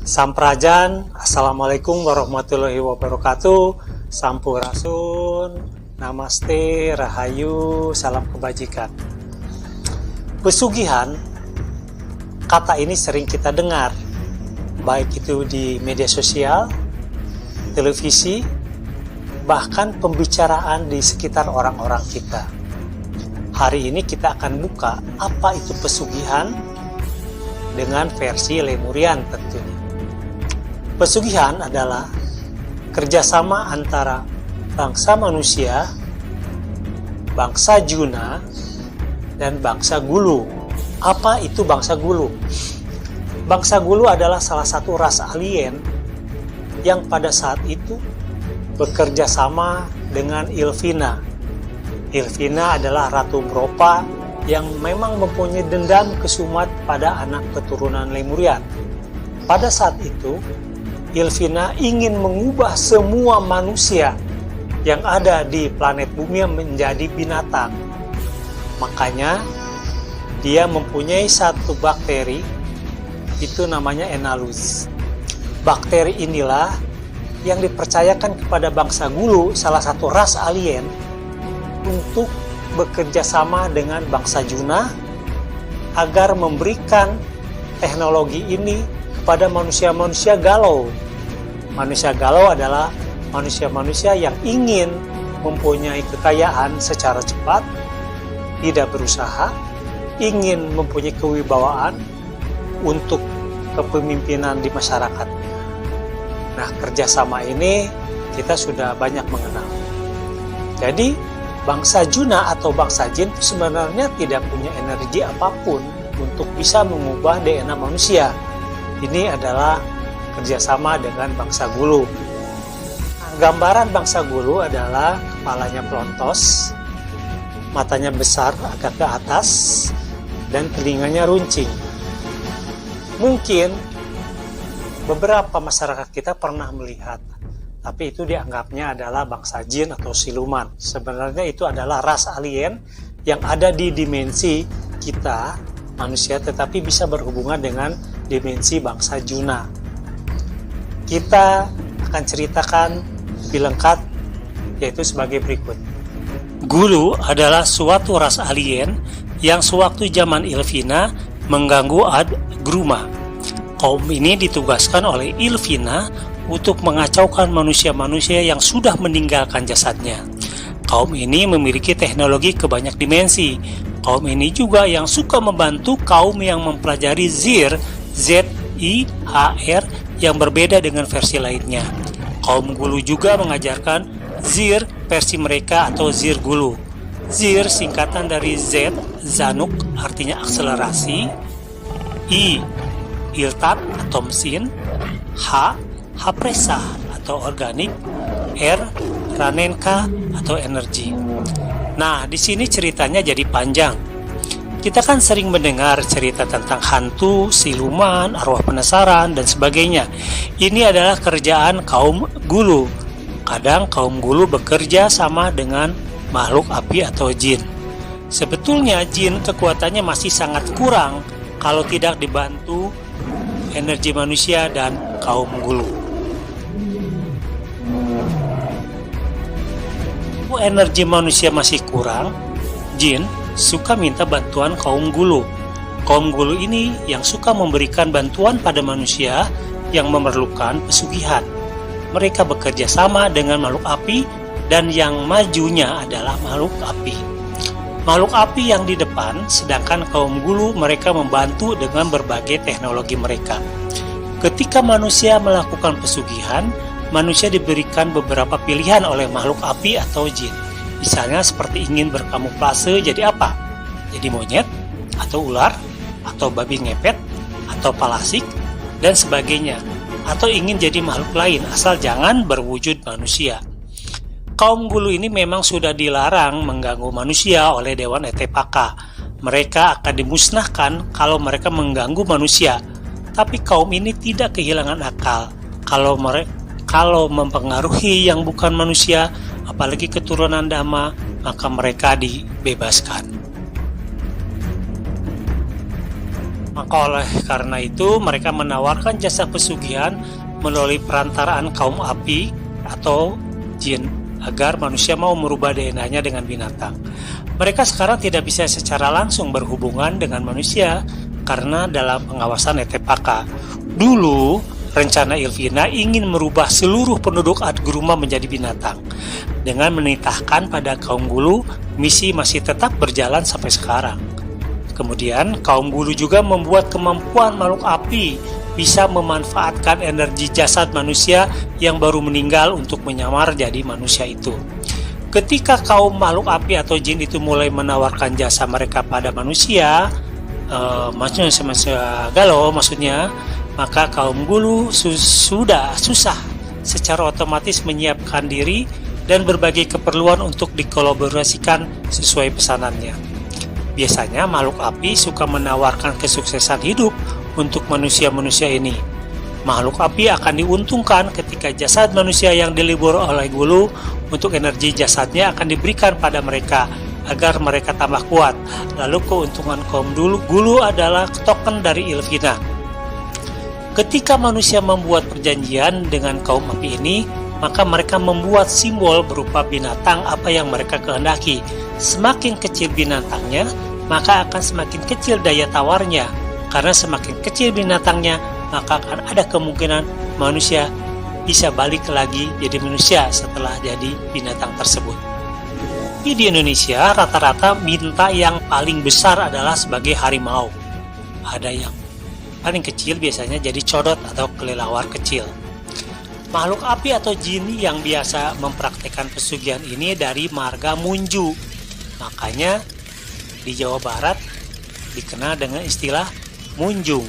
Samprajan, Assalamualaikum warahmatullahi wabarakatuh. Sampurasun, Namaste, Rahayu, salam kebajikan. Pesugihan, kata ini sering kita dengar, baik itu di media sosial, televisi, bahkan pembicaraan di sekitar orang-orang kita. Hari ini kita akan buka apa itu pesugihan dengan versi Lemurian tentunya. Pesugihan adalah kerjasama antara bangsa manusia, bangsa Juna, dan bangsa Gulu. Apa itu bangsa Gulu? Bangsa Gulu adalah salah satu ras alien yang pada saat itu bekerja sama dengan Ilvina. Ilvina adalah Ratu Bropa yang memang mempunyai dendam kesumat pada anak keturunan Lemurian. Pada saat itu, Ilvina ingin mengubah semua manusia yang ada di planet bumi menjadi binatang. Makanya dia mempunyai satu bakteri, itu namanya Enalus. Bakteri inilah yang dipercayakan kepada bangsa Gulu, salah satu ras alien, untuk bekerja sama dengan bangsa Juna agar memberikan teknologi ini kepada manusia-manusia galau. Manusia galau adalah manusia-manusia yang ingin mempunyai kekayaan secara cepat, tidak berusaha, ingin mempunyai kewibawaan untuk kepemimpinan di masyarakat. Nah, kerjasama ini kita sudah banyak mengenal. Jadi, bangsa Juna atau bangsa Jin sebenarnya tidak punya energi apapun untuk bisa mengubah DNA manusia. Ini adalah kerjasama dengan bangsa Gulu. Gambaran bangsa Gulu adalah kepalanya pelontos, matanya besar agak ke atas, dan telinganya runcing. Mungkin beberapa masyarakat kita pernah melihat, tapi itu dianggapnya adalah bangsa jin atau siluman. Sebenarnya itu adalah ras alien yang ada di dimensi kita, manusia, tetapi bisa berhubungan dengan dimensi bangsa Juna. Kita akan ceritakan lebih lengkap, yaitu sebagai berikut. Gulu adalah suatu ras alien yang sewaktu zaman Ilvina mengganggu Ad Gruma. Kaum ini ditugaskan oleh Ilvina untuk mengacaukan manusia-manusia yang sudah meninggalkan jasadnya. Kaum ini memiliki teknologi ke banyak dimensi. Kaum ini juga yang suka membantu kaum yang mempelajari Zir, Z-I-H-R, yang berbeda dengan versi lainnya. Kaum Gulu juga mengajarkan Zir versi mereka atau Zir Gulu. Zir singkatan dari Z, Zanuk, artinya akselerasi, I, Iltat atau mesin, H, Hapresa atau organik, R, Ranenka atau energi. Nah, di sini ceritanya jadi panjang. Kita kan sering mendengar cerita tentang hantu, siluman, arwah penasaran, dan sebagainya. Ini adalah kerjaan kaum Gulu. Kadang kaum Gulu bekerja sama dengan makhluk api atau jin. Sebetulnya jin kekuatannya masih sangat kurang kalau tidak dibantu energi manusia dan kaum Gulu. Energi manusia masih kurang, jin suka minta bantuan kaum Gulu. Kaum Gulu ini yang suka memberikan bantuan pada manusia yang memerlukan pesugihan. Mereka bekerja sama dengan makhluk api dan yang majunya adalah makhluk api. Makhluk api yang di depan, sedangkan kaum Gulu mereka membantu dengan berbagai teknologi mereka. Ketika manusia melakukan pesugihan, manusia diberikan beberapa pilihan oleh makhluk api atau jin. Misalnya seperti ingin berkamuflase jadi apa? Jadi monyet, atau ular, atau babi ngepet, atau palasik, dan sebagainya. Atau ingin jadi makhluk lain, asal jangan berwujud manusia. Kaum Gulu ini memang sudah dilarang mengganggu manusia oleh Dewan Etepaka. Mereka akan dimusnahkan kalau mereka mengganggu manusia. Tapi kaum ini tidak kehilangan akal. Kalau mempengaruhi yang bukan manusia, apalagi keturunan Dhamma, maka mereka dibebaskan. Maka oleh karena itu mereka menawarkan jasa pesugihan melalui perantaraan kaum api atau jin agar manusia mau merubah DNA-nya dengan binatang. Mereka sekarang tidak bisa secara langsung berhubungan dengan manusia karena dalam pengawasan ETPAKA. Dulu, rencana Ilvina ingin merubah seluruh penduduk Adguruma menjadi binatang. Dengan menitahkan pada kaum Gulu, misi masih tetap berjalan sampai sekarang. Kemudian, kaum Gulu juga membuat kemampuan makhluk api bisa memanfaatkan energi jasad manusia yang baru meninggal untuk menyamar jadi manusia itu. Ketika kaum makhluk api atau jin itu mulai menawarkan jasa mereka pada manusia, maksudnya, maka kaum Gulu sudah susah secara otomatis menyiapkan diri dan berbagai keperluan untuk dikolaborasikan sesuai pesanannya. Biasanya makhluk api suka menawarkan kesuksesan hidup untuk manusia-manusia ini. Makhluk api akan diuntungkan ketika jasad manusia yang dilibur oleh Gulu untuk energi jasadnya akan diberikan pada mereka agar mereka tambah kuat. Lalu keuntungan kaum Gulu adalah token dari Ilvina. Ketika manusia membuat perjanjian dengan kaum api ini, maka mereka membuat simbol berupa binatang apa yang mereka kehendaki. Semakin kecil binatangnya, maka akan semakin kecil daya tawarnya. Karena semakin kecil binatangnya, maka akan ada kemungkinan manusia bisa balik lagi jadi manusia setelah jadi binatang tersebut. Di Indonesia, rata-rata minta yang paling besar adalah sebagai harimau. Ada yang paling kecil biasanya jadi codot atau kelelawar kecil. Makhluk api atau jin yang biasa mempraktekkan pesugihan ini dari marga Munju. Makanya di Jawa Barat dikenal dengan istilah Munjung.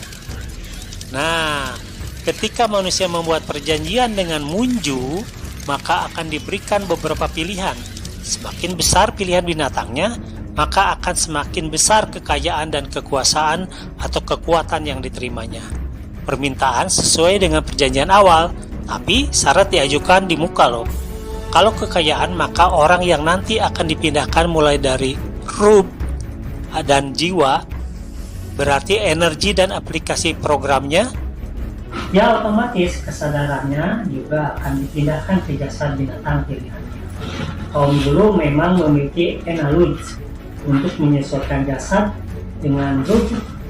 Nah, ketika manusia membuat perjanjian dengan Munju, maka akan diberikan beberapa pilihan. Semakin besar pilihan binatangnya, maka akan semakin besar kekayaan dan kekuasaan atau kekuatan yang diterimanya. Permintaan sesuai dengan perjanjian awal, tapi syarat diajukan di muka loh. Kalau kekayaan, maka orang yang nanti akan dipindahkan mulai dari ruh dan jiwa, berarti energi dan aplikasi programnya, ya otomatis kesadarannya juga akan dipindahkan ke jasad binatang pilihannya. Kaum Gulu memang memiliki analogi untuk menyesuaikan jasad dengan ruh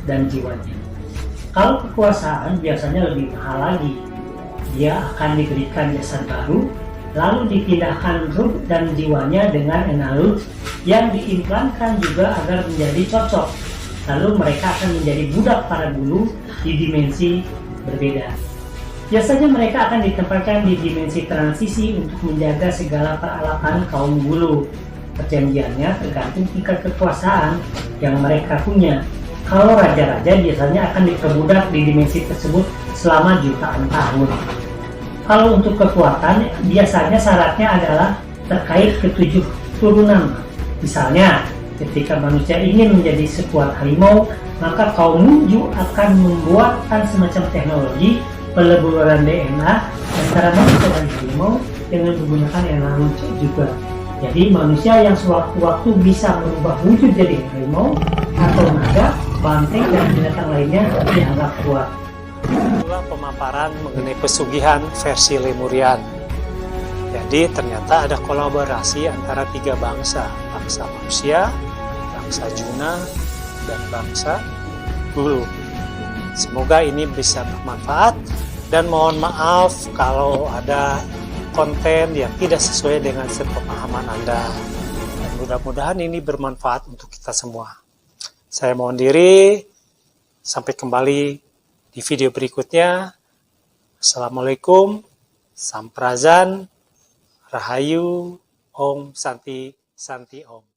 dan jiwanya. Kalau kekuasaan biasanya lebih mahal lagi. Dia akan diberikan jasad baru, lalu dipindahkan ruh dan jiwanya dengan analog yang diimplankan juga agar menjadi cocok. Lalu mereka akan menjadi budak para Gulu di dimensi berbeda. Biasanya mereka akan ditempatkan di dimensi transisi untuk menjaga segala peralatan kaum Gulu. Perjanjiannya tergantung tingkat kekuasaan yang mereka punya. Kalau raja-raja biasanya akan diperbudak di dimensi tersebut selama jutaan tahun. Kalau untuk kekuatan, biasanya syaratnya adalah terkait ketujuh turunan. Misalnya, ketika manusia ingin menjadi sekuat harimau, maka kaum Munju akan membuatkan semacam teknologi peleburan DNA antara manusia dan harimau dengan menggunakan analogi juga. Jadi manusia yang sewaktu-waktu bisa merubah wujud jadi harimau atau naga, banteng, dan binatang lainnya dianggap kuat. Itulah pemaparan mengenai pesugihan versi Lemurian. Jadi ternyata ada kolaborasi antara tiga bangsa manusia, bangsa Juna, dan bangsa Gulu. Semoga ini bisa bermanfaat, dan mohon maaf kalau ada konten yang tidak sesuai dengan sepemahaman Anda. Dan mudah-mudahan ini bermanfaat untuk kita semua. Saya mohon diri, sampai kembali di video berikutnya. Assalamualaikum, Samprazan, Rahayu, Om Santi Santi Om.